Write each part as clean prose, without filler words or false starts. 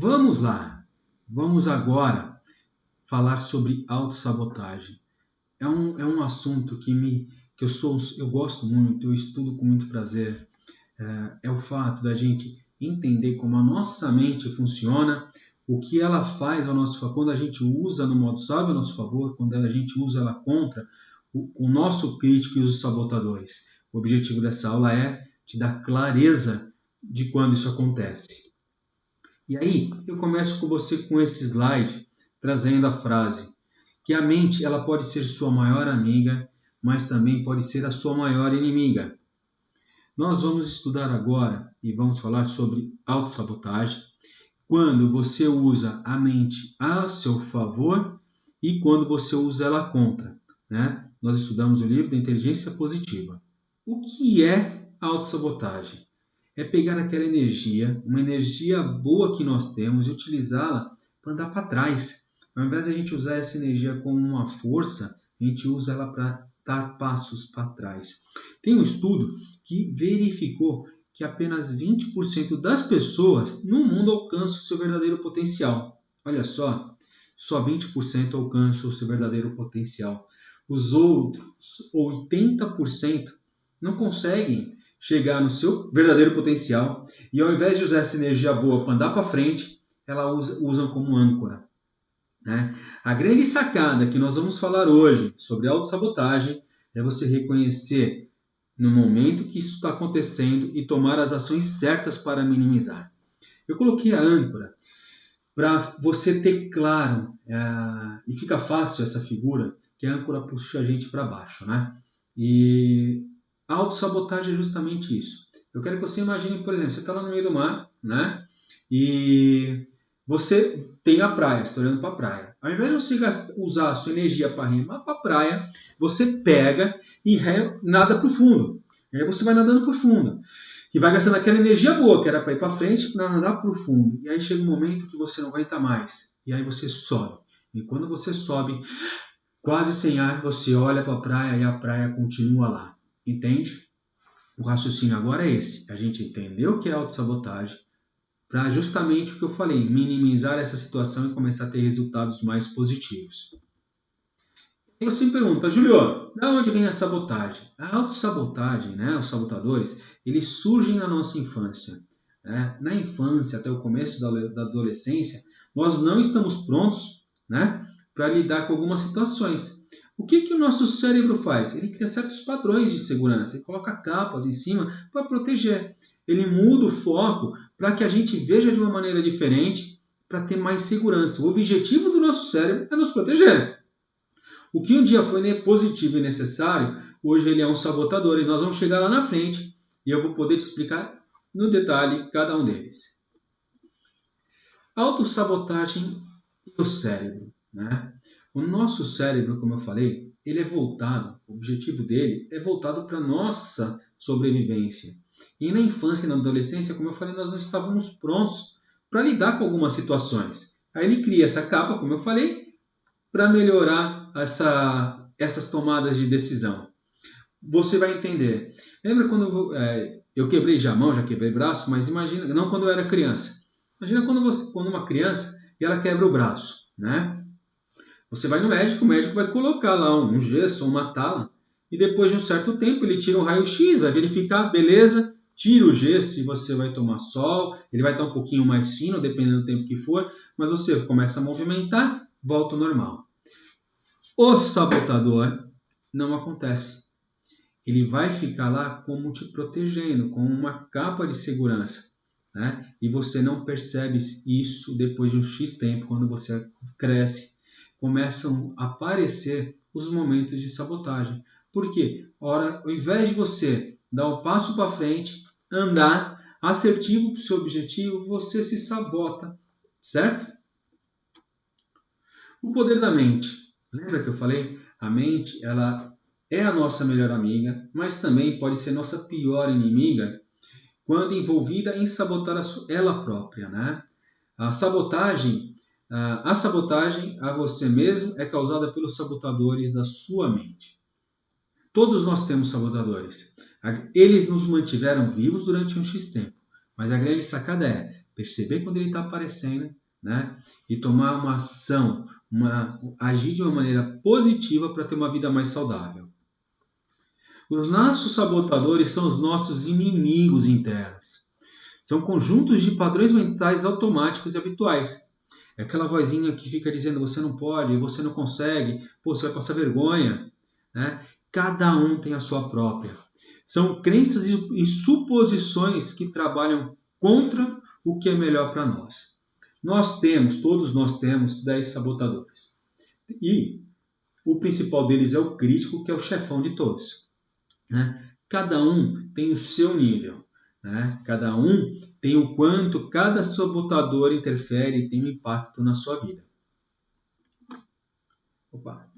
Vamos lá. Vamos agora falar sobre autossabotagem. É um assunto que eu gosto muito, eu estudo com muito prazer. É o fato da gente entender como a nossa mente funciona, o que ela faz ao nosso favor, quando a gente usa no modo sábio a nosso favor, quando a gente usa ela contra o nosso crítico e os sabotadores. O objetivo dessa aula é te dar clareza de quando isso acontece. E aí, eu começo com você com esse slide, trazendo a frase que a mente ela pode ser sua maior amiga, mas também pode ser a sua maior inimiga. Nós vamos estudar agora e vamos falar sobre autossabotagem, quando você usa a mente a seu favor e quando você usa ela contra. Né? Nós estudamos o livro da Inteligência Positiva. O que é autossabotagem? É pegar aquela energia, uma energia boa que nós temos e utilizá-la para andar para trás. Ao invés de a gente usar essa energia como uma força, a gente usa ela para dar passos para trás. Tem um estudo que verificou que apenas 20% das pessoas no mundo alcançam o seu verdadeiro potencial. Olha só 20% alcançam o seu verdadeiro potencial. Os outros 80% não conseguem chegar no seu verdadeiro potencial e ao invés de usar essa energia boa para andar para frente, elas usam como âncora. Né? A grande sacada que nós vamos falar hoje sobre autossabotagem é você reconhecer no momento que isso está acontecendo e tomar as ações certas para minimizar. Eu coloquei a âncora para você ter claro, e fica fácil essa figura, que a âncora puxa a gente para baixo. Né? E a autossabotagem é justamente isso. Eu quero que você imagine, por exemplo, você está lá no meio do mar, né? E você tem a praia, você está olhando para a praia. Ao invés de você usar a sua energia para remar para a praia, você pega e nada para o fundo. E aí você vai nadando para o fundo. E vai gastando aquela energia boa, que era para ir para frente, para nadar para o fundo. E aí chega um momento que você não aguenta mais. E aí você sobe. E quando você sobe, quase sem ar, você olha para a praia e a praia continua lá. Entende? O raciocínio agora é esse. A gente entendeu o que é autossabotagem para justamente o que eu falei, minimizar essa situação e começar a ter resultados mais positivos. E você me pergunta, Julio, de onde vem a sabotagem? A autossabotagem, né, os sabotadores, eles surgem na nossa infância. Né? Na infância, até o começo da adolescência, nós não estamos prontos, né, para lidar com algumas situações. O que o nosso cérebro faz? Ele cria certos padrões de segurança, ele coloca capas em cima para proteger. Ele muda o foco para que a gente veja de uma maneira diferente, para ter mais segurança. O objetivo do nosso cérebro é nos proteger. O que um dia foi positivo e necessário, hoje ele é um sabotador. E nós vamos chegar lá na frente e eu vou poder te explicar no detalhe cada um deles. Autossabotagem e o cérebro. Né? O nosso cérebro, como eu falei, ele é voltado, o objetivo dele é voltado para a nossa sobrevivência. E na infância e na adolescência, como eu falei, nós não estávamos prontos para lidar com algumas situações. Aí ele cria essa capa, como eu falei, para melhorar essas tomadas de decisão. Você vai entender. Lembra quando eu quebrei já a mão, já quebrei braço, mas imagina, não quando eu era criança. Imagina quando uma criança e ela quebra o braço, né? Você vai no médico, o médico vai colocar lá um gesso ou uma tala e depois de um certo tempo ele tira um raio-x, vai verificar, beleza, tira o gesso e você vai tomar sol, ele vai estar um pouquinho mais fino, dependendo do tempo que for, mas você começa a movimentar, volta ao normal. O sabotador não acontece. Ele vai ficar lá como te protegendo, com uma capa de segurança. Né? E você não percebe isso depois de um X tempo, quando você cresce. Começam a aparecer os momentos de sabotagem. Por quê? Ao invés de você dar um passo para frente, andar assertivo para o seu objetivo, você se sabota. Certo? O poder da mente. Lembra que eu falei? A mente, ela é a nossa melhor amiga, mas também pode ser nossa pior inimiga quando envolvida em sabotar ela própria. Né? A sabotagem a você mesmo é causada pelos sabotadores da sua mente. Todos nós temos sabotadores. Eles nos mantiveram vivos durante um X tempo. Mas a grande sacada é, perceber quando ele está aparecendo, né? E tomar uma ação, agir de uma maneira positiva para ter uma vida mais saudável. Os nossos sabotadores são os nossos inimigos internos. São conjuntos de padrões mentais automáticos e habituais. É aquela vozinha que fica dizendo você não pode, você não consegue, pô, você vai passar vergonha, né? Cada um tem a sua própria. São crenças e suposições que trabalham contra o que é melhor para nós. Todos nós temos 10 sabotadores. E o principal deles é o crítico, que é o chefão de todos, né? Cada um tem o seu nível, né? Cada um tem o quanto cada sabotador interfere e tem um impacto na sua vida. Opa.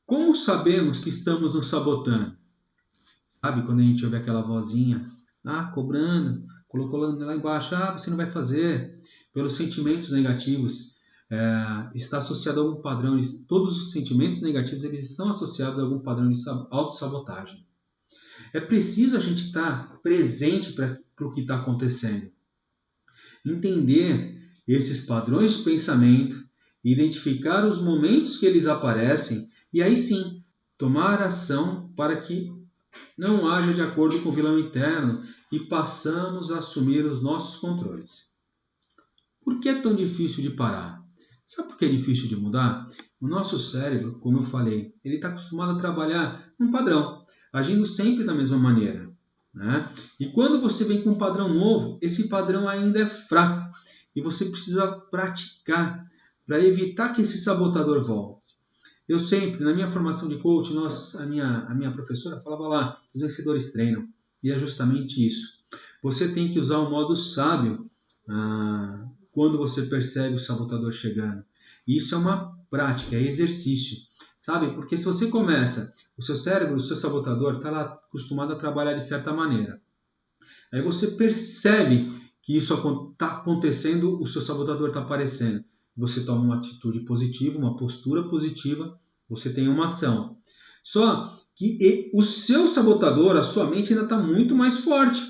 Como sabemos que estamos nos sabotando? Sabe quando a gente ouve aquela vozinha, cobrando, colocando lá embaixo, você não vai fazer, pelos sentimentos negativos, está associado a algum padrão, todos os sentimentos negativos eles estão associados a algum padrão de autossabotagem. É preciso a gente estar presente para o que está acontecendo. Entender esses padrões de pensamento, identificar os momentos que eles aparecem e aí sim, tomar ação para que não haja de acordo com o vilão interno e passamos a assumir os nossos controles. Por que é tão difícil de parar? Sabe por que é difícil de mudar? O nosso cérebro, como eu falei, ele está acostumado a trabalhar num padrão, agindo sempre da mesma maneira, né? E quando você vem com um padrão novo, esse padrão ainda é fraco e você precisa praticar para evitar que esse sabotador volte. Eu sempre, na minha formação de coach, a minha professora falava lá, os vencedores treinam, e é justamente isso. Você tem que usar o modo sábio quando você percebe o sabotador chegando. Isso é uma prática, é exercício, sabe? Porque se você começa, o seu cérebro, o seu sabotador está lá acostumado a trabalhar de certa maneira. Aí você percebe que isso está acontecendo, o seu sabotador está aparecendo. Você toma uma atitude positiva, uma postura positiva, você tem uma ação. Só que o seu sabotador, a sua mente ainda está muito mais forte,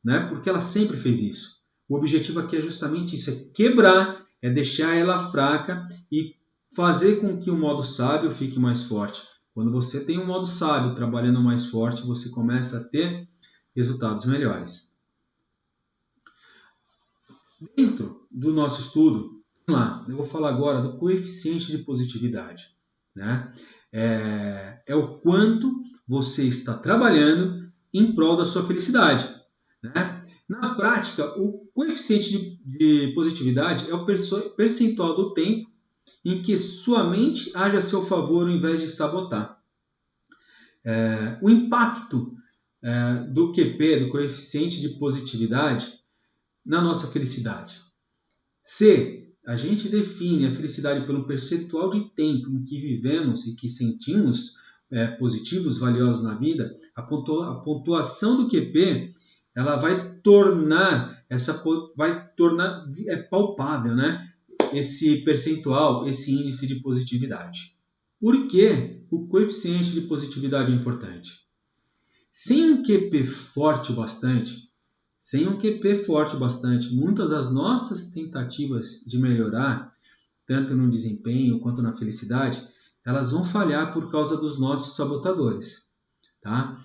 né? Porque ela sempre fez isso. O objetivo aqui é justamente isso, é quebrar, é deixar ela fraca e fazer com que o modo sábio fique mais forte. Quando você tem um modo sábio trabalhando mais forte, você começa a ter resultados melhores. Dentro do nosso estudo, vamos lá, eu vou falar agora do coeficiente de positividade, né? É o quanto você está trabalhando em prol da sua felicidade, né? Na prática, o coeficiente de positividade é o percentual do tempo em que sua mente age a seu favor ao invés de sabotar. O impacto do QP, do coeficiente de positividade, na nossa felicidade. Se a gente define a felicidade pelo percentual de tempo em que vivemos e que sentimos positivos, valiosos na vida, a pontuação do QP ela vai tornar palpável, né? Esse percentual, esse índice de positividade. Por que o coeficiente de positividade é importante? Sem um QP forte o bastante, muitas das nossas tentativas de melhorar, tanto no desempenho quanto na felicidade, elas vão falhar por causa dos nossos sabotadores. Tá?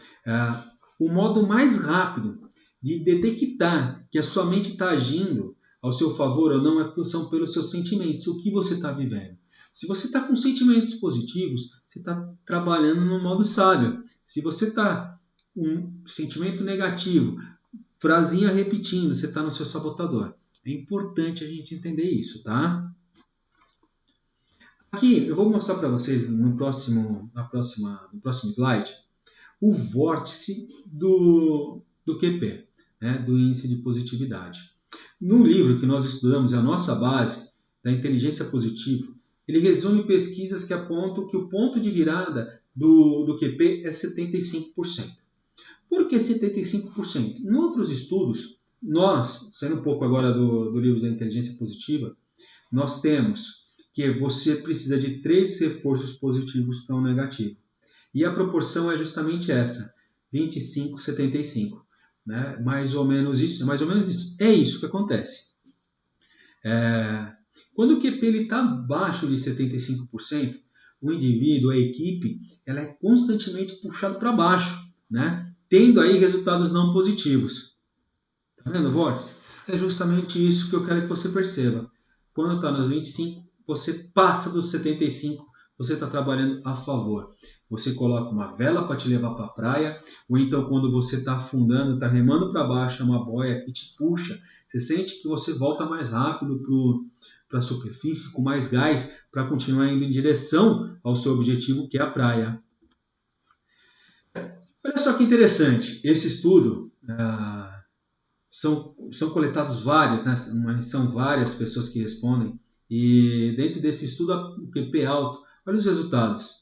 O modo mais rápido de detectar que a sua mente está agindo ao seu favor ou não são pelos seus sentimentos, o que você está vivendo. Se você está com sentimentos positivos, você está trabalhando no modo sábio. Se você está com um sentimento negativo, frasinha repetindo, você está no seu sabotador. É importante a gente entender isso, tá? Aqui eu vou mostrar para vocês no próximo slide o vórtice do QP, né, do índice de positividade. No livro que nós estudamos, a nossa base da inteligência positiva, ele resume pesquisas que apontam que o ponto de virada do QP é 75%. Por que 75%? Em outros estudos, nós, saindo um pouco agora do livro da inteligência positiva, nós temos que você precisa de 3 reforços positivos para um negativo. E a proporção é justamente essa, 25-75. né? Mais ou menos isso, é mais ou menos isso. É isso que acontece. Quando o QP está abaixo de 75%, o indivíduo, a equipe, ela é constantemente puxada para baixo, né? Tendo aí resultados não positivos. Tá vendo, Vox? É justamente isso que eu quero que você perceba. Quando está nos 25, você passa dos 75, você está trabalhando a favor. Você coloca uma vela para te levar para a praia, ou então quando você está afundando, está remando para baixo, é uma boia que te puxa. Você sente que você volta mais rápido para a superfície, com mais gás, para continuar indo em direção ao seu objetivo, que é a praia. Olha só que interessante, esse estudo... São coletados vários, né? São várias pessoas que respondem, e dentro desse estudo o QP alto, olha os resultados.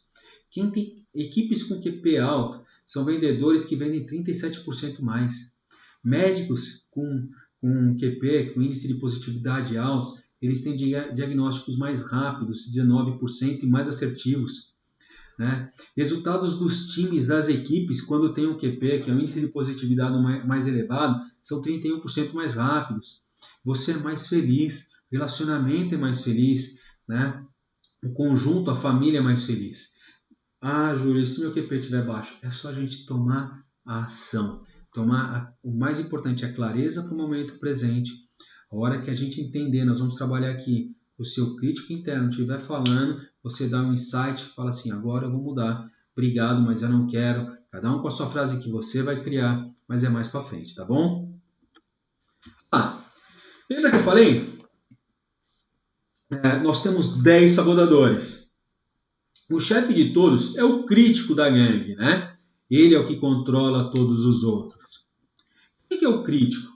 Quem tem equipes com QP alto são vendedores que vendem 37% mais. Médicos com QP, com índice de positividade alto, eles têm diagnósticos mais rápidos, 19%, e mais assertivos. Né? Resultados dos times, das equipes, quando tem um QP, que é o índice de positividade mais elevado, são 31% mais rápidos. Você é mais feliz, o relacionamento é mais feliz, né? O conjunto, a família é mais feliz. Ah, Júlio, se meu QP estiver baixo, é só a gente tomar a ação. O mais importante é a clareza para o momento presente. A hora que a gente entender, nós vamos trabalhar aqui, o seu crítico interno estiver falando, você dá um insight, fala assim, agora eu vou mudar. Obrigado, mas eu não quero. Cada um com a sua frase que você vai criar, mas é mais para frente, tá bom? Lembra que eu falei? Nós temos 10 sabotadores. O chefe de todos é o crítico da gangue, né? Ele é o que controla todos os outros. Quem que é o crítico?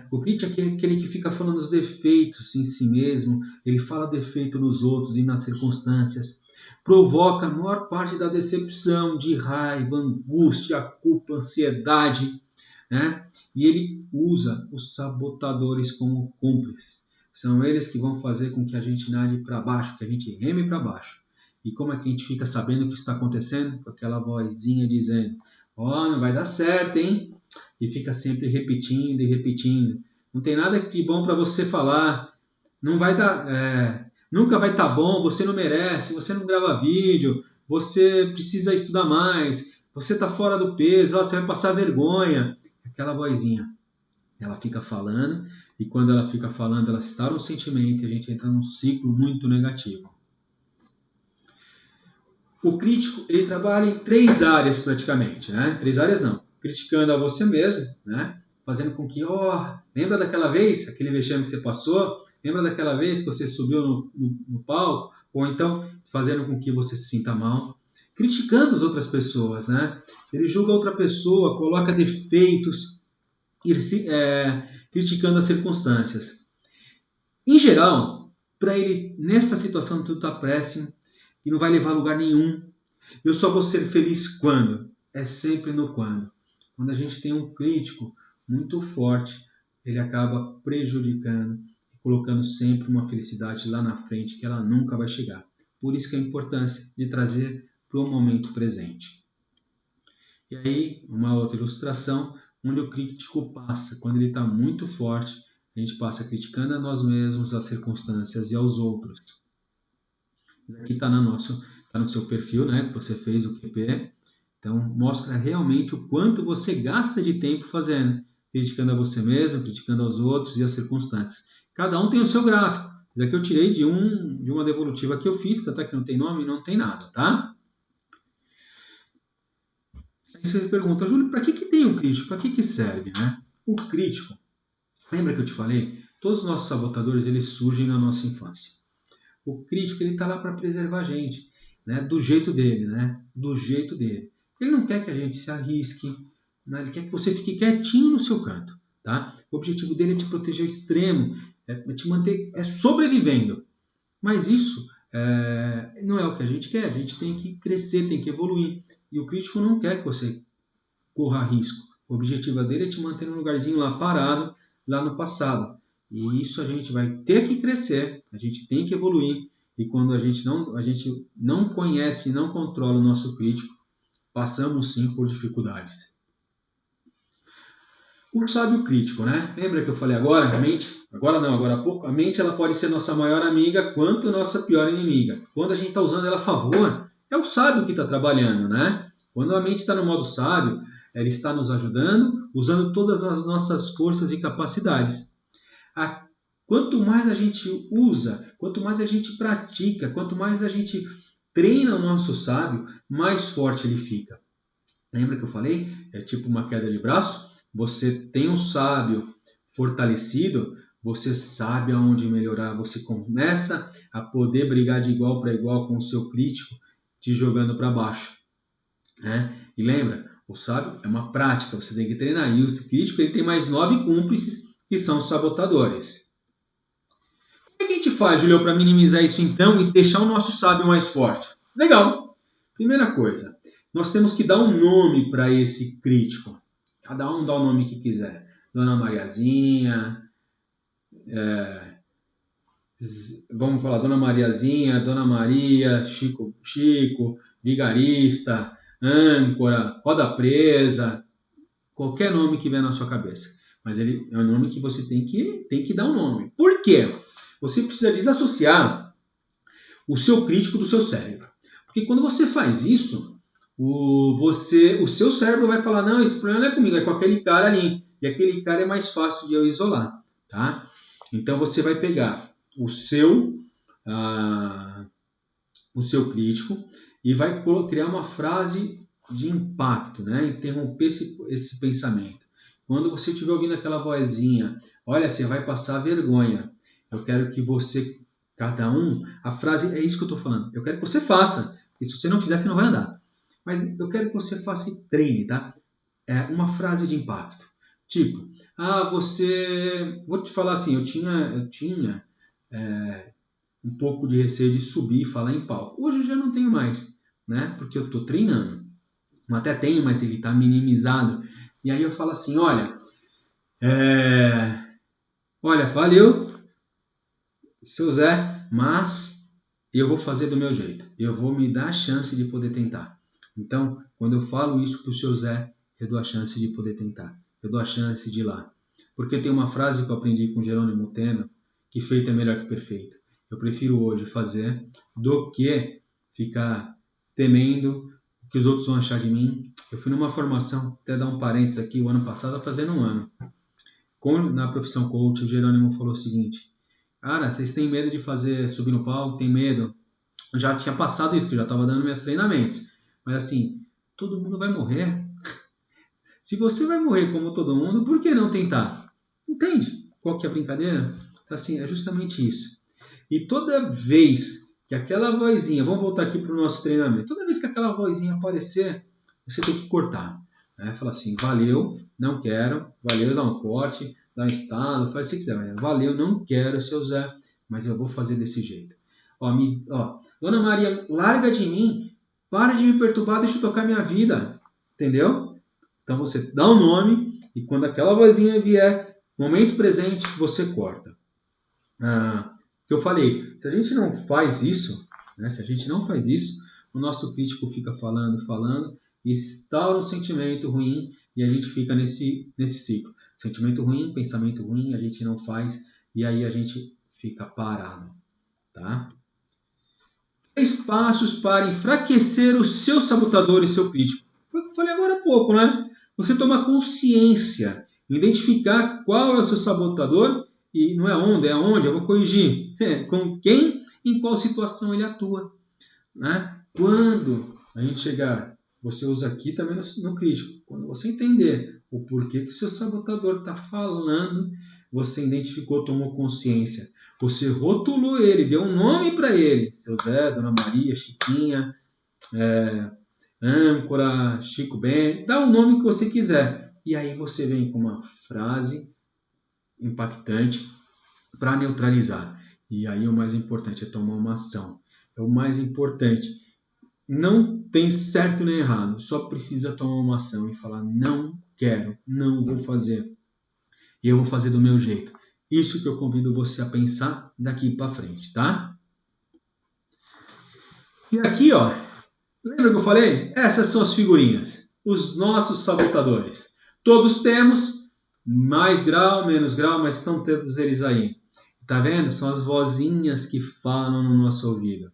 O crítico é aquele que fica falando os defeitos em si mesmo, ele fala defeito nos outros e nas circunstâncias, provoca a maior parte da decepção, de raiva, angústia, culpa, ansiedade, né? E ele usa os sabotadores como cúmplices. São eles que vão fazer com que a gente nade para baixo, que a gente reme para baixo. E como é que a gente fica sabendo o que está acontecendo? Com aquela vozinha dizendo, não vai dar certo, hein? E fica sempre repetindo e repetindo. Não tem nada de bom para você falar. Não vai dar, nunca vai estar bom. Você não merece. Você não grava vídeo. Você precisa estudar mais. Você está fora do peso. Você vai passar vergonha. Aquela vozinha. Ela fica falando e quando ela fica falando, ela instala um sentimento e a gente entra num ciclo muito negativo. O crítico, ele trabalha em 3 áreas praticamente, né? 3 áreas não. Criticando a você mesmo, né? Fazendo com que, lembra daquela vez, aquele vexame que você passou? Lembra daquela vez que você subiu no palco? Ou então, fazendo com que você se sinta mal. Criticando as outras pessoas, né? Ele julga outra pessoa, coloca defeitos, criticando as circunstâncias. Em geral, para ele, nessa situação, tudo está péssimo e não vai levar a lugar nenhum. Eu só vou ser feliz quando? É sempre no quando. Quando a gente tem um crítico muito forte, ele acaba prejudicando e colocando sempre uma felicidade lá na frente que ela nunca vai chegar. Por isso que a importância de trazer para o momento presente. E aí, uma outra ilustração, onde o crítico passa, quando ele está muito forte, a gente passa criticando a nós mesmos, as circunstâncias e aos outros. Aqui está no seu perfil, né, que você fez o QP. Então, mostra realmente o quanto você gasta de tempo fazendo, criticando a você mesmo, criticando aos outros e as circunstâncias. Cada um tem o seu gráfico. Isso aqui eu tirei de uma devolutiva que eu fiz, tá? Que não tem nome, não tem nada, tá? Aí você pergunta, Júlio, para que tem um crítico? Para que serve, né? O crítico, lembra que eu te falei? Todos os nossos sabotadores, eles surgem na nossa infância. O crítico, ele está lá para preservar a gente, né? Do jeito dele, né? Do jeito dele. Ele não quer que a gente se arrisque, né? Ele quer que você fique quietinho no seu canto, tá? O objetivo dele é te proteger ao extremo, é te manter sobrevivendo. Mas isso não é o que a gente quer. A gente tem que crescer, tem que evoluir. E o crítico não quer que você corra risco. O objetivo dele é te manter num lugarzinho lá parado, lá no passado. E isso a gente vai ter que crescer, a gente tem que evoluir. E quando a gente não conhece e não controla o nosso crítico, passamos sim por dificuldades. O sábio crítico, né? Lembra que eu falei agora? A mente, agora não, agora há pouco, a mente ela pode ser nossa maior amiga quanto nossa pior inimiga. Quando a gente está usando ela a favor, é o sábio que está trabalhando, né? Quando a mente está no modo sábio, ela está nos ajudando, usando todas as nossas forças e capacidades. Quanto mais a gente usa, quanto mais a gente pratica, quanto mais a gente treina o nosso sábio, mais forte ele fica. Lembra que eu falei? É tipo uma queda de braço. Você tem um sábio fortalecido, você sabe aonde melhorar, você começa a poder brigar de igual para igual com o seu crítico, te jogando para baixo, né? E lembra, o sábio é uma prática, você tem que treinar. E o crítico ele tem mais 9 cúmplices que são os sabotadores. O que a gente faz, Julio, para minimizar isso então e deixar o nosso sábio mais forte? Legal. Primeira coisa, nós temos que dar um nome para esse crítico. Cada um dá o nome que quiser. Dona Mariazinha, vamos falar Dona Mariazinha, Dona Maria, Chico, Vigarista, Âncora, Roda Presa, qualquer nome que vier na sua cabeça. Mas ele é um nome que você tem que dar um nome. Por quê? Você precisa desassociar o seu crítico do seu cérebro. Porque quando você faz isso, o seu cérebro vai falar, não, esse problema não é comigo, é com aquele cara ali. E aquele cara é mais fácil de eu isolar. Tá? Então você vai pegar o seu crítico e vai criar uma frase de impacto, né? Interromper esse pensamento. Quando você estiver ouvindo aquela vozinha, olha, você vai passar vergonha. Eu quero que você, cada um, a frase é isso que eu estou falando. Eu quero que você faça. E se você não fizer, você não vai andar. Mas eu quero que você faça e treine, tá? É uma frase de impacto. Tipo, vou te falar assim, eu tinha um pouco de receio de subir e falar em palco. Hoje eu já não tenho mais, né? Porque eu estou treinando. Eu até tenho, mas ele está minimizado. E aí eu falo assim, olha, valeu, seu Zé, mas eu vou fazer do meu jeito. Eu vou me dar a chance de poder tentar. Então, quando eu falo isso para o seu Zé, eu dou a chance de poder tentar. Eu dou a chance de ir lá. Porque tem uma frase que eu aprendi com Jerônimo Tena, que feito é melhor que perfeito. Eu prefiro hoje fazer do que ficar temendo o que os outros vão achar de mim. Eu fui numa formação, até dar um parênteses aqui, o ano passado, fazendo um ano. Na profissão coach, o Jerônimo falou o seguinte, cara, vocês têm medo de subir no palco? Tem medo? Eu já tinha passado isso, que eu já estava dando meus treinamentos. Mas assim, todo mundo vai morrer. Se você vai morrer como todo mundo, por que não tentar? Entende? Qual que é a brincadeira? Então, assim, é justamente isso. E toda vez que aquela vozinha, vamos voltar aqui para o nosso treinamento, toda vez que aquela vozinha aparecer, você tem que cortar. Né? Falar assim, valeu, não quero, valeu, dá um corte, dá um estalo, faz o que quiser. Valeu, não quero, seu Zé, mas eu vou fazer desse jeito. Dona Maria, larga de mim, para de me perturbar, deixa eu tocar minha vida. Entendeu? Então você dá um nome e quando aquela vozinha vier, momento presente, você corta. Que eu falei, se a gente não faz isso, né, o nosso crítico fica falando, e instaura um sentimento ruim e a gente fica nesse ciclo. Sentimento ruim, pensamento ruim, a gente não faz e aí a gente fica parado. Tá? 3 passos para enfraquecer o seu sabotador e seu crítico. Foi o que eu falei agora há pouco, né? Você toma consciência, identificar qual é o seu sabotador e não é onde, eu vou corrigir. Com quem, em qual situação ele atua. Né? Quando a gente chegar, você usa aqui também no crítico, quando você entender o porquê que o seu sabotador está falando, você identificou, tomou consciência. Você rotulou ele, deu um nome para ele. Seu Zé, Dona Maria, Chiquinha, Âncora, Chico Ben, dá o nome que você quiser. E aí você vem com uma frase impactante para neutralizar. E aí o mais importante é tomar uma ação. É o mais importante. Não tem certo nem errado. Só precisa tomar uma ação e falar, não quero, não vou fazer. E eu vou fazer do meu jeito. Isso que eu convido você a pensar daqui para frente, tá? E aqui, ó, lembra que eu falei? Essas são as figurinhas, os nossos sabotadores. Todos temos, mais grau, menos grau, mas estão todos eles aí. Tá vendo? São as vozinhas que falam no nosso ouvido.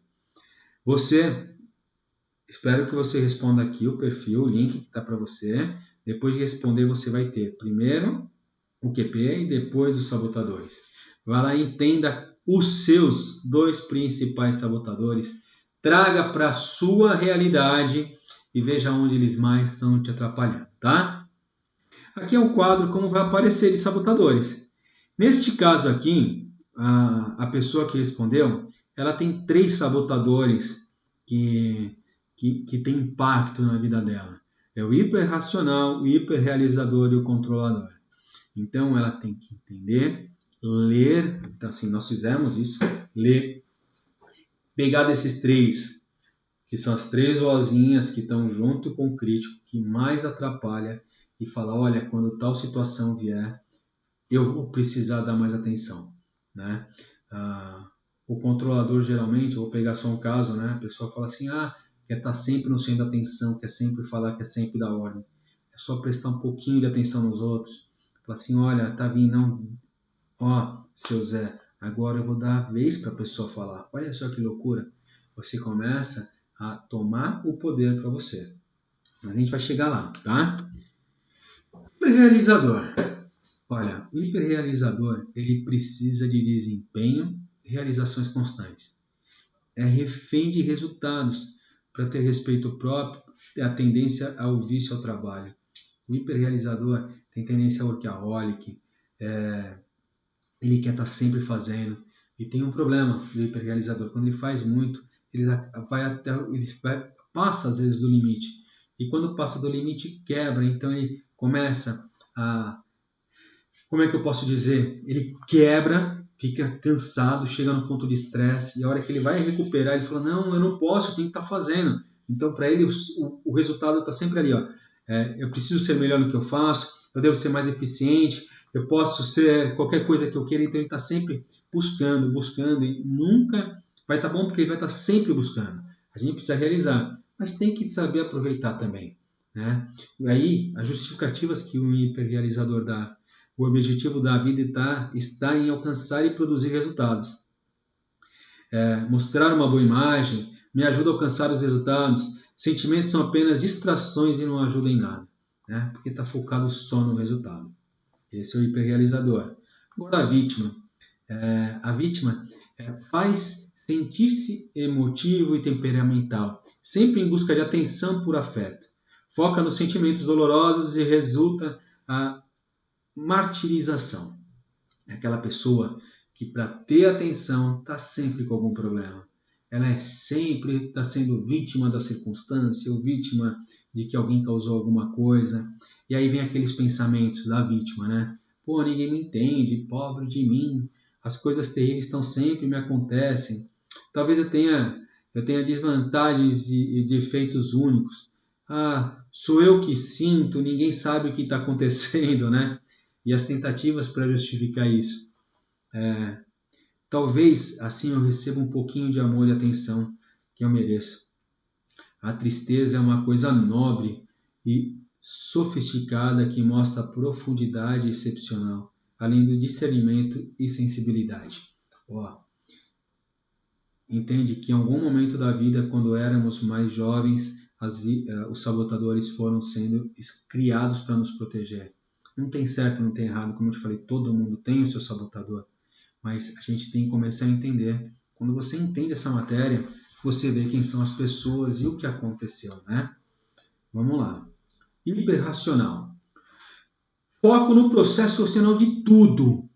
Espero que você responda aqui o perfil, o link que está para você. Depois de responder, você vai ter primeiro o QP e depois os sabotadores. Vai lá e entenda os seus 2 principais sabotadores. Traga para a sua realidade e veja onde eles mais estão te atrapalhando, tá? Aqui é o quadro como vai aparecer de sabotadores. Neste caso aqui, a pessoa que respondeu, ela tem 3 sabotadores que tem impacto na vida dela. É o hiperracional, o hiperrealizador e o controlador. Então, ela tem que entender, ler, então assim, nós fizemos isso, ler, pegar desses 3, que são as 3 vozinhas que estão junto com o crítico, que mais atrapalha, e falar, olha, quando tal situação vier, eu vou precisar dar mais atenção, né? O controlador, geralmente, eu vou pegar só um caso, né? A pessoa fala assim, quer estar sempre no centro da atenção, quer sempre falar, quer sempre dar ordem. É só prestar um pouquinho de atenção nos outros. Fala assim, olha, tá vindo, não... Ó, seu Zé, agora eu vou dar a vez para a pessoa falar. Olha só que loucura. Você começa a tomar o poder para você. A gente vai chegar lá, tá? Hiperrealizador. Olha, o hiperrealizador, ele precisa de desempenho e realizações constantes. É refém de resultados. Para ter respeito próprio, a tendência ao vício ao trabalho. O hiperrealizador tem tendência a workaholic, ele quer estar sempre fazendo. E tem um problema do hiperrealizador. Quando ele faz muito, ele passa às vezes do limite. E quando passa do limite, quebra. Então ele começa a... Como é que eu posso dizer? Ele quebra, fica cansado, chega no ponto de estresse. E a hora que ele vai recuperar, ele fala, não, eu não posso, eu tenho que estar fazendo. Então, para ele, o resultado está sempre ali. Ó. Eu preciso ser melhor no que eu faço, eu devo ser mais eficiente, eu posso ser qualquer coisa que eu queira. Então, ele está sempre buscando, e nunca vai estar bom porque ele vai estar sempre buscando. A gente precisa realizar, mas tem que saber aproveitar também. Né? E aí, as justificativas que o hiperrealizador dá, o objetivo da vida está em alcançar e produzir resultados. Mostrar uma boa imagem me ajuda a alcançar os resultados. Sentimentos são apenas distrações e não ajudam em nada, né? Porque está focado só no resultado. Esse é o hiperrealizador. Agora a vítima. A vítima faz sentir-se emotivo e temperamental, sempre em busca de atenção por afeto. Foca nos sentimentos dolorosos e resulta a martirização. É aquela pessoa que, para ter atenção, está sempre com algum problema. Ela sempre está sendo vítima da circunstância ou vítima de que alguém causou alguma coisa. E aí vem aqueles pensamentos da vítima, né? Pô, ninguém me entende, pobre de mim, as coisas terríveis sempre me acontecem. Talvez eu tenha desvantagens e defeitos únicos. Sou eu que sinto, ninguém sabe o que está acontecendo, né? E as tentativas para justificar isso. Talvez assim eu receba um pouquinho de amor e atenção que eu mereço. A tristeza é uma coisa nobre e sofisticada que mostra profundidade excepcional, além do discernimento e sensibilidade. Entende que em algum momento da vida, quando éramos mais jovens, os sabotadores foram sendo criados para nos proteger. Não tem certo, não tem errado, como eu te falei, todo mundo tem o seu sabotador, mas a gente tem que começar a entender. Quando você entende essa matéria, você vê quem são as pessoas e o que aconteceu, né? Vamos lá. Hiperracional. Foco no processo racional de tudo,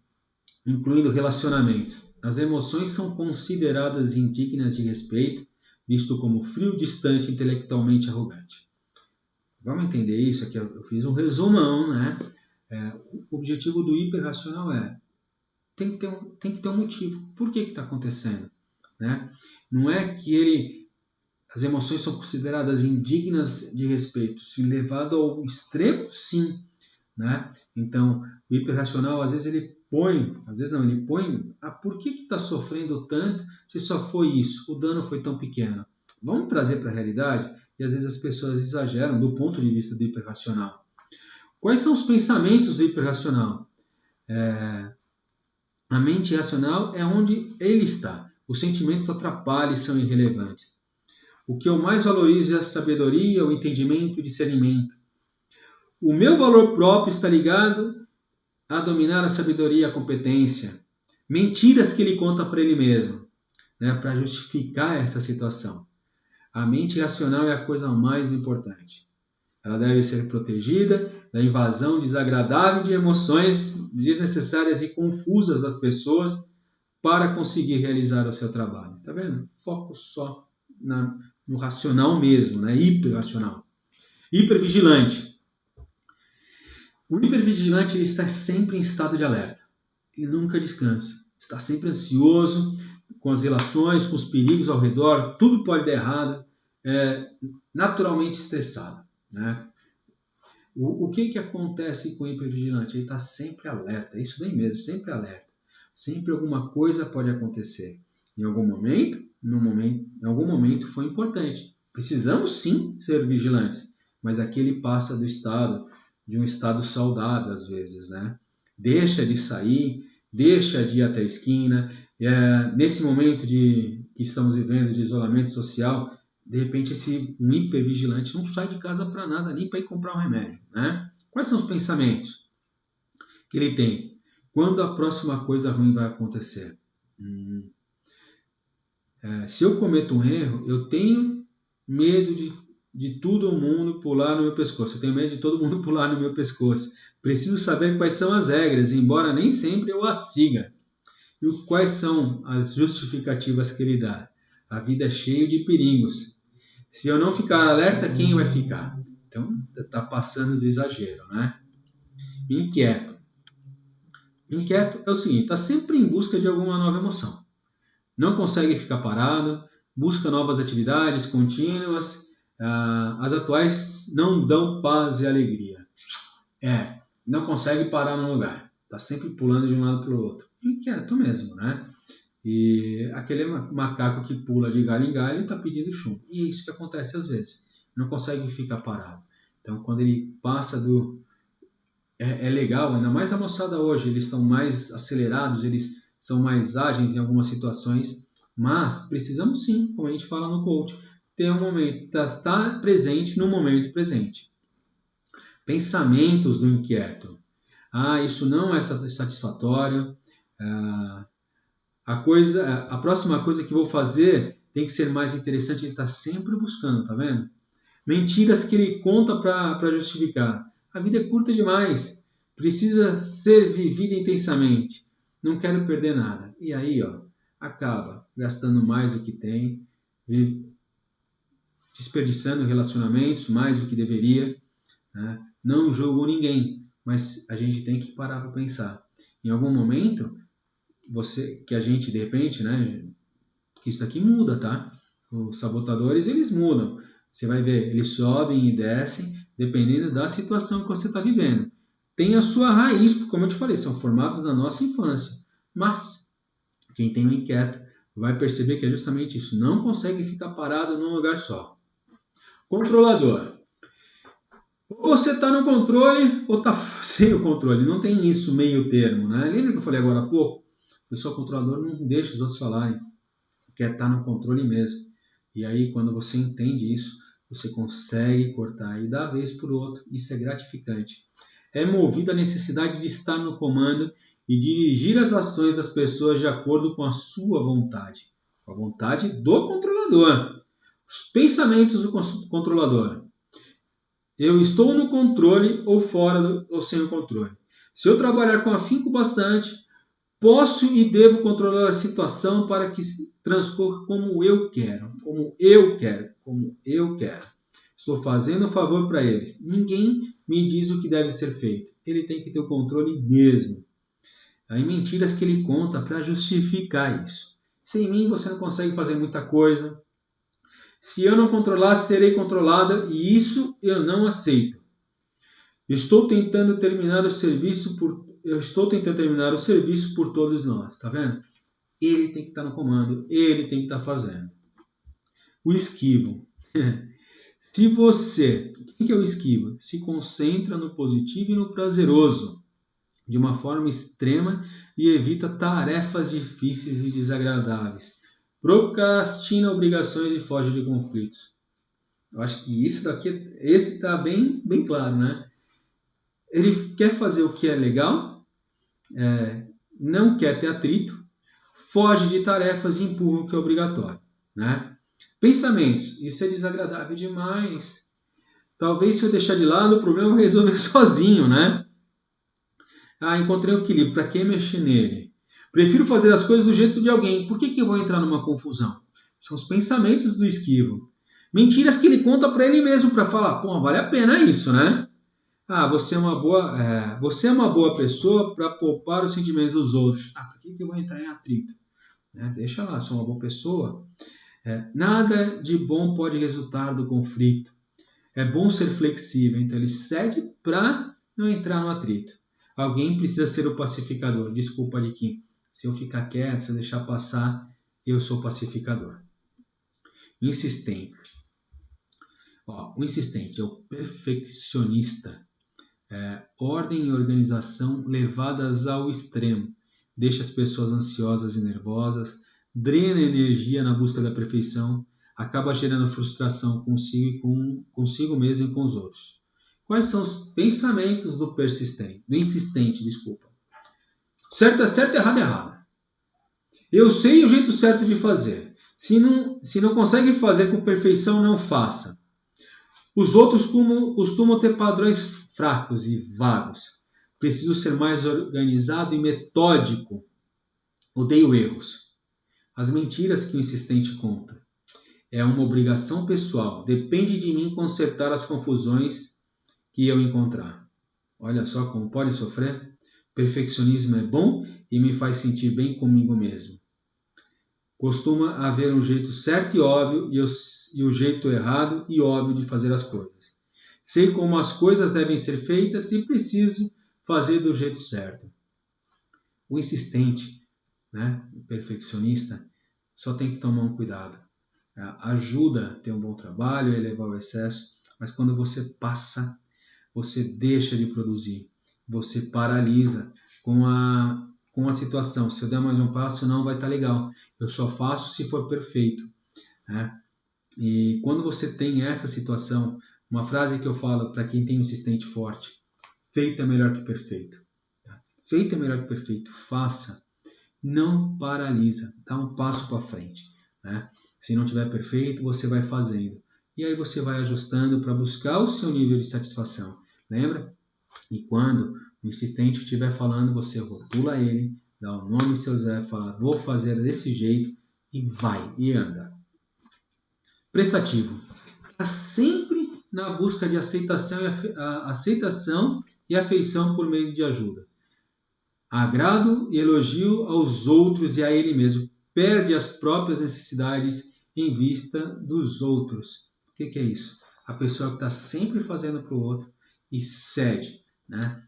incluindo relacionamento. As emoções são consideradas indignas de respeito, visto como frio, distante, intelectualmente arrogante. Vamos entender isso aqui? Eu fiz um resumão, né? O objetivo do hiperracional tem que ter um motivo. Por que está acontecendo? Né? Não é que as emoções são consideradas indignas de respeito. Se levado ao extremo, sim. Né? Então, o hiperracional, às vezes ele põe, por que está sofrendo tanto se só foi isso? O dano foi tão pequeno. Vamos trazer para a realidade? E às vezes as pessoas exageram do ponto de vista do hiperracional. Quais são os pensamentos do hiperracional? A mente racional é onde ele está. Os sentimentos atrapalham e são irrelevantes. O que eu mais valorizo é a sabedoria, o entendimento e o discernimento. O meu valor próprio está ligado a dominar a sabedoria e a competência. Mentiras que ele conta para ele mesmo, né, para justificar essa situação. A mente racional é a coisa mais importante. Ela deve ser protegida da invasão desagradável de emoções desnecessárias e confusas das pessoas para conseguir realizar o seu trabalho. Tá vendo? Foco só no racional mesmo, né? Hiperracional. Hipervigilante. O hipervigilante ele está sempre em estado de alerta. Ele nunca descansa. Está sempre ansioso com as relações, com os perigos ao redor. Tudo pode dar errado. É naturalmente estressado, né? O que acontece com o hipervigilante? Ele está sempre alerta. É isso daí mesmo, sempre alerta. Sempre alguma coisa pode acontecer. Em algum momento, em algum momento foi importante. Precisamos sim ser vigilantes, mas aqui ele passa de um estado saudável às vezes, né? Deixa de sair, deixa de ir até a esquina. Nesse momento que estamos vivendo de isolamento social, de repente um hipervigilante não sai de casa para nada, nem para ir comprar um remédio, né? Quais são os pensamentos que ele tem? Quando a próxima coisa ruim vai acontecer? Se eu cometo um erro, eu tenho medo de todo mundo pular no meu pescoço. Eu tenho medo de todo mundo pular no meu pescoço. Preciso saber quais são as regras, embora nem sempre eu as siga. E quais são as justificativas que ele dá? A vida é cheia de perigos. Se eu não ficar alerta, quem vai ficar? Então, está passando do exagero, né? Inquieto. Inquieto é o seguinte, está sempre em busca de alguma nova emoção. Não consegue ficar parado, busca novas atividades contínuas. As atuais não dão paz e alegria. Não consegue parar no lugar. Está sempre pulando de um lado para o outro. Inquieto mesmo, né? E aquele macaco que pula de galho em galho está pedindo chumbo. E é isso que acontece às vezes. Não consegue ficar parado. Então, quando ele passa do... É legal, ainda mais a moçada hoje. Eles estão mais acelerados, eles são mais ágeis em algumas situações. Mas precisamos sim, como a gente fala no coach, ter um momento, estar presente no momento presente. Pensamentos do inquieto. Isso não é satisfatório. A próxima coisa que vou fazer tem que ser mais interessante. Ele está sempre buscando, tá vendo? Mentiras que ele conta para justificar. A vida é curta demais. Precisa ser vivida intensamente. Não quero perder nada. E aí, acaba gastando mais do que tem, desperdiçando relacionamentos mais do que deveria, né? Não julgo ninguém, mas a gente tem que parar para pensar. Em algum momento, que a gente, de repente, né, que isso aqui muda, tá? Os sabotadores, eles mudam. Você vai ver, eles sobem e descem, dependendo da situação que você está vivendo. Tem a sua raiz, como eu te falei, são formados na nossa infância. Mas, quem tem um inquieto vai perceber que é justamente isso. Não consegue ficar parado num lugar só. Controlador. Ou você está no controle ou está sem o controle. Não tem isso meio termo, né? Lembra que eu falei agora há pouco? O pessoal controlador não deixa os outros falarem. Quer estar no controle mesmo. E aí, quando você entende isso, você consegue cortar e dar vez por outro. Isso é gratificante. É movido a necessidade de estar no comando e dirigir as ações das pessoas de acordo com a sua vontade. Com a vontade do controlador. Os pensamentos do controlador. Eu estou no controle ou fora ou sem o controle. Se eu trabalhar com afinco bastante, posso e devo controlar a situação para que transcorra como eu quero, como eu quero, como eu quero. Estou fazendo um favor para eles. Ninguém me diz o que deve ser feito. Ele tem que ter o controle mesmo. Aí mentiras que ele conta para justificar isso. Sem mim você não consegue fazer muita coisa. Se eu não controlar, serei controlada e isso eu não aceito. Eu estou tentando terminar o serviço por todos nós, tá vendo? Ele tem que estar no comando, ele tem que estar fazendo. O esquivo. Se você, o que é o esquiva? Se concentra no positivo e no prazeroso, de uma forma extrema e evita tarefas difíceis e desagradáveis. Procrastina obrigações e foge de conflitos. Eu acho que isso daqui, esse está bem claro, né? Ele quer fazer o que é legal, não quer ter atrito, foge de tarefas e empurra o que é obrigatório, né? Pensamentos, isso é desagradável demais. Talvez se eu deixar de lado, o problema vai resolver sozinho, né? Encontrei o equilíbrio, para que mexer nele? Prefiro fazer as coisas do jeito de alguém, por que eu vou entrar numa confusão? São os pensamentos do esquivo. Mentiras que ele conta para ele mesmo, para falar, pô, vale a pena isso, né? Você é uma boa pessoa para poupar os sentimentos dos outros. Por que eu vou entrar em atrito? Deixa lá, sou uma boa pessoa. Nada de bom pode resultar do conflito. É bom ser flexível, então ele cede para não entrar no atrito. Alguém precisa ser o pacificador. Desculpa, Liquim. Se eu ficar quieto, se eu deixar passar, eu sou pacificador. Insistente. O insistente é o perfeccionista. Ordem e organização levadas ao extremo. Deixa as pessoas ansiosas e nervosas, drena energia na busca da perfeição, acaba gerando frustração consigo mesmo e com os outros. Quais são os pensamentos do insistente, desculpa. Certo é certo, errado é errado. Eu sei o jeito certo de fazer. Se não consegue fazer com perfeição, não faça. Os outros costumam ter padrões fracos e vagos. Preciso ser mais organizado e metódico. Odeio erros. As mentiras que o insistente conta. É uma obrigação pessoal. Depende de mim consertar as confusões que eu encontrar. Olha só como pode sofrer. Perfeccionismo é bom e me faz sentir bem comigo mesmo. Costuma haver um jeito certo e óbvio e o jeito errado e óbvio de fazer as coisas. Sei como as coisas devem ser feitas e preciso fazer do jeito certo. O insistente, o perfeccionista, só tem que tomar um cuidado. Ajuda a ter um bom trabalho, a elevar o excesso, mas quando você passa, você deixa de produzir, você paralisa com a situação. Se eu der mais um passo, não vai estar legal. Eu só faço se for perfeito. E quando você tem essa situação, uma frase que eu falo para quem tem um insistente forte: feito é melhor que perfeito. Feito é melhor que perfeito. Faça. Não paralisa. Dá um passo para frente. Se não tiver perfeito, você vai fazendo. E aí você vai ajustando para buscar o seu nível de satisfação. Lembra? E quando o insistente estiver falando, você rotula ele, dá o nome seu Zé, fala, vou fazer desse jeito, e vai, e anda. Prestativo. Está sempre na busca de aceitação e afeição por meio de ajuda. Agrado e elogio aos outros e a ele mesmo. Perde as próprias necessidades em vista dos outros. O que é isso? A pessoa que está sempre fazendo para o outro e cede,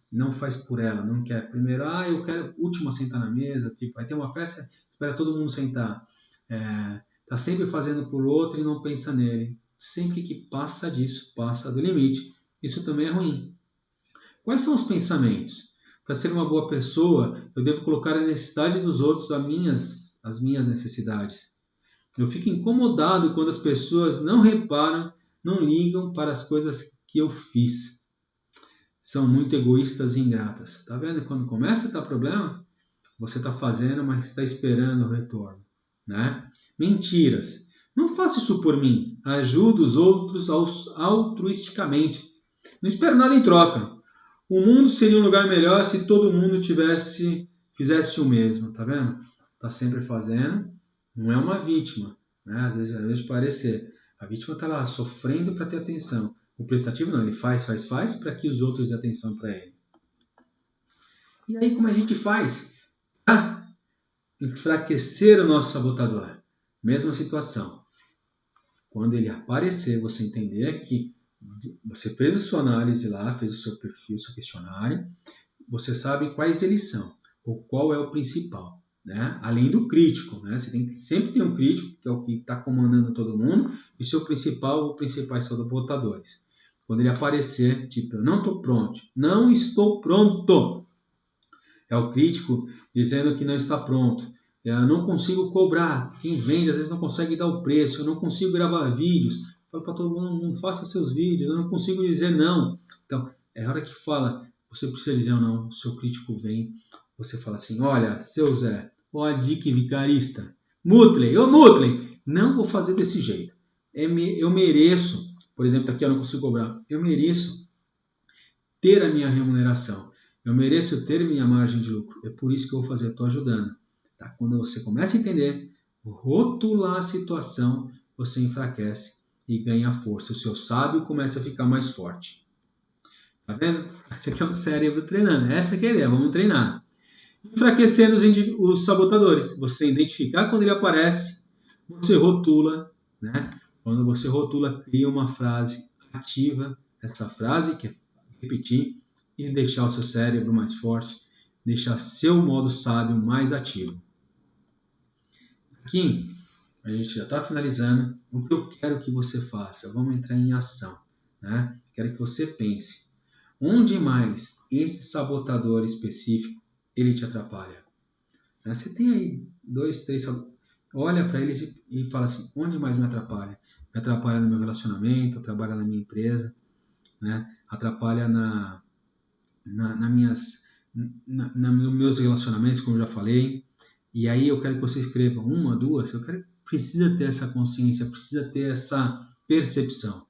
não faz por ela, não quer. Primeiro, eu quero última sentar na mesa, vai ter uma festa, espera todo mundo sentar. Está sempre fazendo por outro e não pensa nele. Sempre que passa disso, passa do limite. Isso também é ruim. Quais são os pensamentos? Para ser uma boa pessoa, eu devo colocar a necessidade dos outros as minhas necessidades. Eu fico incomodado quando as pessoas não reparam, não ligam para as coisas que eu fiz. São muito egoístas e ingratas. Tá vendo? Quando começa a dar problema, você está fazendo, mas está esperando o retorno. Mentiras. Não faça isso por mim. Ajude os outros altruisticamente. Não espero nada em troca. O mundo seria um lugar melhor se todo mundo fizesse o mesmo, tá vendo? Tá sempre fazendo, não é uma vítima, Às vezes parecer. A vítima tá lá sofrendo para ter atenção. O prestativo não, ele faz para que os outros dêem atenção para ele. E aí como a gente faz? Enfraquecer o nosso sabotador. Mesma situação. Quando ele aparecer, você entender que você fez a sua análise lá, fez o seu perfil, o seu questionário, você sabe quais eles são, ou qual é o principal. né? Além do crítico, né? Você tem que sempre ter um crítico, que é o que está comandando todo mundo, e seu principal ou principais sabotadores. Quando ele aparecer, tipo, eu não estou pronto, não estou pronto. É o crítico dizendo que não está pronto. Eu não consigo cobrar. Quem vende às vezes não consegue dar o preço. Eu não consigo gravar vídeos. Eu falo para todo mundo, não faça seus vídeos. Eu não consigo dizer não. Então, é a hora que fala, você precisa dizer não. O seu crítico vem. Você fala assim, olha, seu Zé, ó Dick Vicarista. Mutley, ô Mutley, não vou fazer desse jeito. Eu mereço, por exemplo, aqui eu não consigo cobrar. Eu mereço ter a minha remuneração. Eu mereço ter minha margem de lucro. É por isso que eu vou fazer, estou ajudando. Tá? Quando você começa a entender, rotular a situação, você enfraquece e ganha força. O seu sábio começa a ficar mais forte. Tá vendo? Esse aqui é um cérebro treinando. Essa que é a ideia, vamos treinar. Enfraquecendo os sabotadores. Você identificar quando ele aparece, você rotula, né? Quando você rotula, cria uma frase ativa. Essa frase, que é repetir, e deixar o seu cérebro mais forte, deixar seu modo sábio mais ativo. Aqui, a gente já está finalizando. O que eu quero que você faça? Vamos entrar em ação, né? Quero que você pense. Onde mais esse sabotador específico ele te atrapalha? Você tem aí 2, 3, olha para eles e fala assim, onde mais me atrapalha? Me atrapalha no meu relacionamento, atrapalha na minha empresa, né? Atrapalha nos meus relacionamentos, como eu já falei. E aí eu quero que você escreva uma, duas, precisa ter essa consciência, precisa ter essa percepção.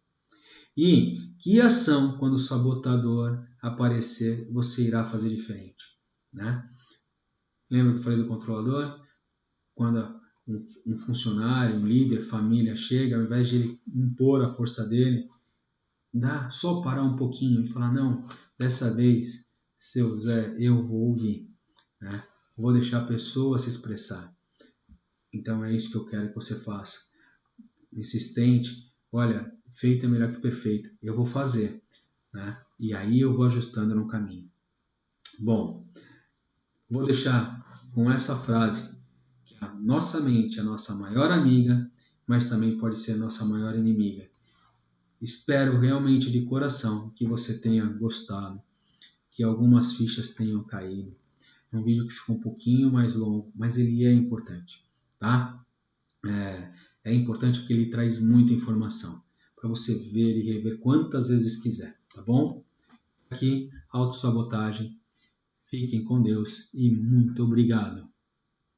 E que ação, quando o sabotador aparecer, você irá fazer diferente, né? Lembra que eu falei do controlador? Quando um funcionário, um líder, família chega, ao invés de ele impor a força dele, dá só parar um pouquinho e falar, não, dessa vez, seu Zé, eu vou ouvir, né? Vou deixar a pessoa se expressar. Então é isso que eu quero que você faça. Insistente, olha, feito é melhor que perfeito, eu vou fazer, né? E aí eu vou ajustando no caminho. Bom, vou deixar com essa frase, que a nossa mente é a nossa maior amiga, mas também pode ser a nossa maior inimiga. Espero realmente de coração que você tenha gostado, que algumas fichas tenham caído. É um vídeo que ficou um pouquinho mais longo, mas ele é importante, tá? É importante porque ele traz muita informação para você ver e rever quantas vezes quiser, tá bom? Aqui, autossabotagem. Fiquem com Deus e muito obrigado.